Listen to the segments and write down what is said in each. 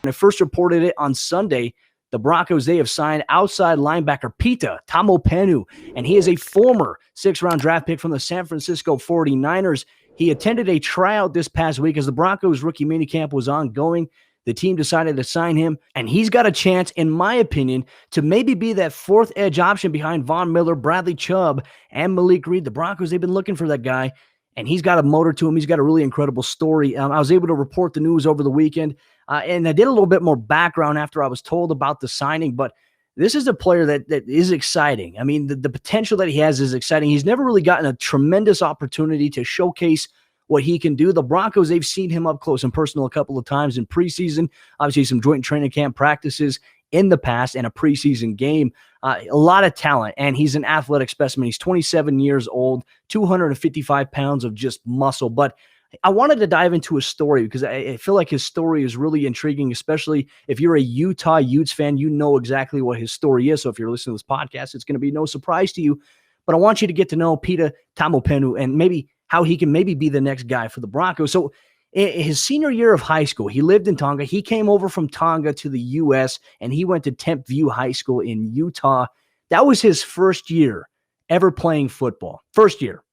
When I first reported it on Sunday, the Broncos, they have signed outside linebacker Pita Taumoepenu, and he is a former 6th-round draft pick from the San Francisco 49ers. He attended a tryout this past week as the Broncos rookie minicamp was ongoing. The team decided to sign him, and he's got a chance, in my opinion, to maybe be that fourth edge option behind Von Miller, Bradley Chubb, and Malik Reed. The Broncos, they've been looking for that guy, and he's got a motor to him. He's got a really incredible story. I was able to report the news over the weekend, and I did a little bit more background after I was told about the signing, but this is a player that is exciting. I mean, the potential that he has is exciting. He's never really gotten a tremendous opportunity to showcase what he can do. The Broncos, they've seen him up close and personal a couple of times in preseason, obviously some joint training camp practices in the past and a preseason game. A lot of talent, and he's an athletic specimen. He's 27 years old, 255 pounds of just muscle. But I wanted to dive into his story because I feel like his story is really intriguing, especially if you're a Utah Utes fan. You know exactly what his story is. So if you're listening to this podcast, it's going to be no surprise to you. But I want you to get to know Pita Taumoepenu and maybe how he can maybe be the next guy for the Broncos. So in his senior year of high school, he lived in Tonga. He came over from Tonga to the U.S., and he went to Temp View High School in Utah. That was his first year ever playing football. First year,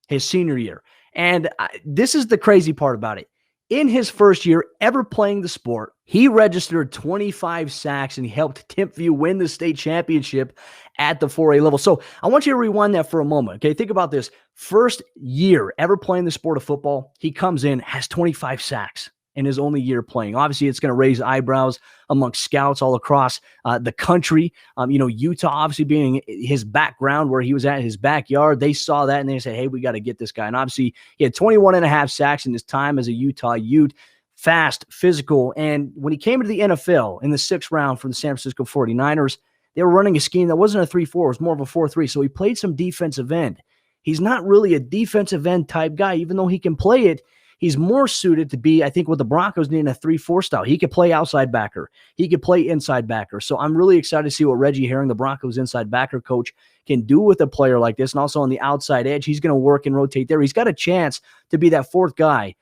his senior year. And this is the crazy part about it. In his first year ever playing the sport, he registered 25 sacks, and he helped Temp View win the state championship at the 4A level. So I want you to rewind that for a moment. Okay, think about this. First year ever playing the sport of football, he comes in, has 25 sacks in his only year playing. Obviously, it's going to raise eyebrows amongst scouts all across the country. Utah, obviously being his background where he was at, his backyard, they saw that and they said, hey, we got to get this guy. And obviously, he had 21 and a half sacks in his time as a Utah Ute. Fast, physical, and when he came into the NFL in the 6th round for the San Francisco 49ers, they were running a scheme that wasn't a 3-4, it was more of a 4-3, so he played some defensive end. He's not really a defensive end type guy, even though he can play it. He's more suited to be, I think, what the Broncos need in a 3-4 style. He could play outside backer. He could play inside backer. So I'm really excited to see what Reggie Herring, the Broncos inside backer coach, can do with a player like this. And also on the outside edge, he's going to work and rotate there. He's got a chance to be that fourth guy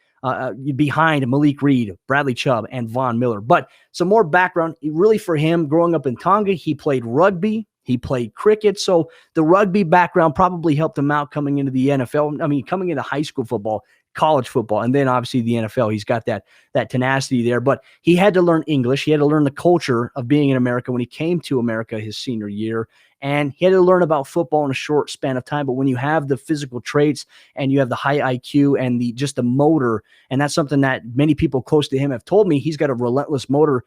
behind Malik Reed, Bradley Chubb, and Von Miller. But some more background, really for him, growing up in Tonga, he played rugby, he played cricket, so the rugby background probably helped him out coming into the NFL. I mean, coming into high school football, college football, and then obviously the NFL. He's got that tenacity there, but he had to learn English. He had to learn the culture of being in America when he came to America his senior year, and he had to learn about football in a short span of time. But when you have the physical traits and you have the high IQ and just the motor, and that's something that many people close to him have told me, he's got a relentless motor.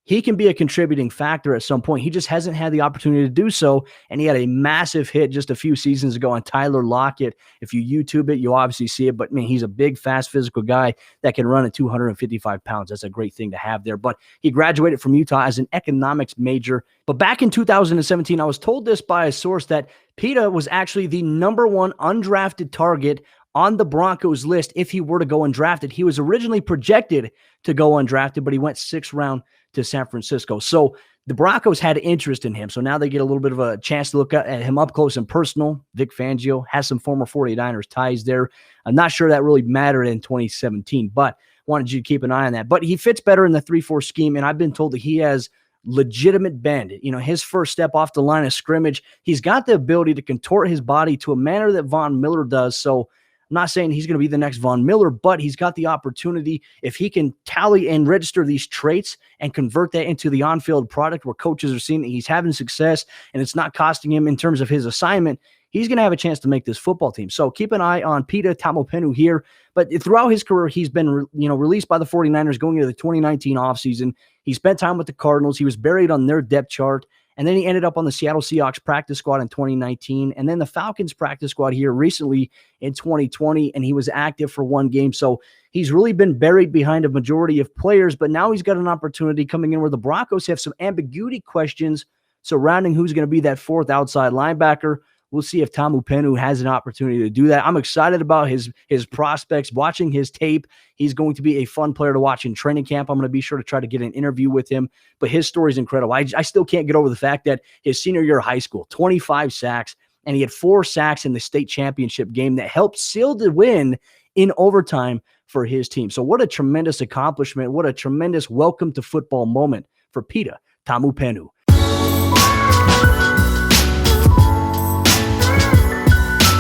He can be a contributing factor at some point. He just hasn't had the opportunity to do so, and he had a massive hit just a few seasons ago on Tyler Lockett. If you YouTube it, you'll obviously see it, but man, he's a big, fast, physical guy that can run at 255 pounds. That's a great thing to have there, but he graduated from Utah as an economics major. But back in 2017, I was told this by a source that Pita was actually the #1 undrafted target on the Broncos list if he were to go undrafted. He was originally projected to go undrafted, but he went 6th round to San Francisco. So the Broncos had interest in him. So now they get a little bit of a chance to look at him up close and personal. Vic Fangio has some former 49ers ties there. I'm not sure that really mattered in 2017, but wanted you to keep an eye on that. But he fits better in the 3-4 scheme, and I've been told that he has legitimate bend. His first step off the line of scrimmage, he's got the ability to contort his body to a manner that Von Miller does. So I'm not saying he's going to be the next Von Miller, but he's got the opportunity, if he can tally and register these traits and convert that into the on-field product where coaches are seeing that he's having success and it's not costing him in terms of his assignment, he's going to have a chance to make this football team. So keep an eye on Pita Taumoepenu here. But throughout his career, he's been released by the 49ers going into the 2019 offseason. He spent time with the Cardinals. He was buried on their depth chart. And then he ended up on the Seattle Seahawks practice squad in 2019, and then the Falcons practice squad here recently in 2020, and he was active for 1 game. So he's really been buried behind a majority of players, but now he's got an opportunity coming in where the Broncos have some ambiguity questions surrounding who's going to be that 4th outside linebacker. We'll see if Taumoepenu has an opportunity to do that. I'm excited about his prospects, watching his tape. He's going to be a fun player to watch in training camp. I'm going to be sure to try to get an interview with him, but his story is incredible. I still can't get over the fact that his senior year of high school, 25 sacks, and he had 4 sacks in the state championship game that helped seal the win in overtime for his team. So what a tremendous accomplishment. What a tremendous welcome to football moment for Pita Taumoepenu.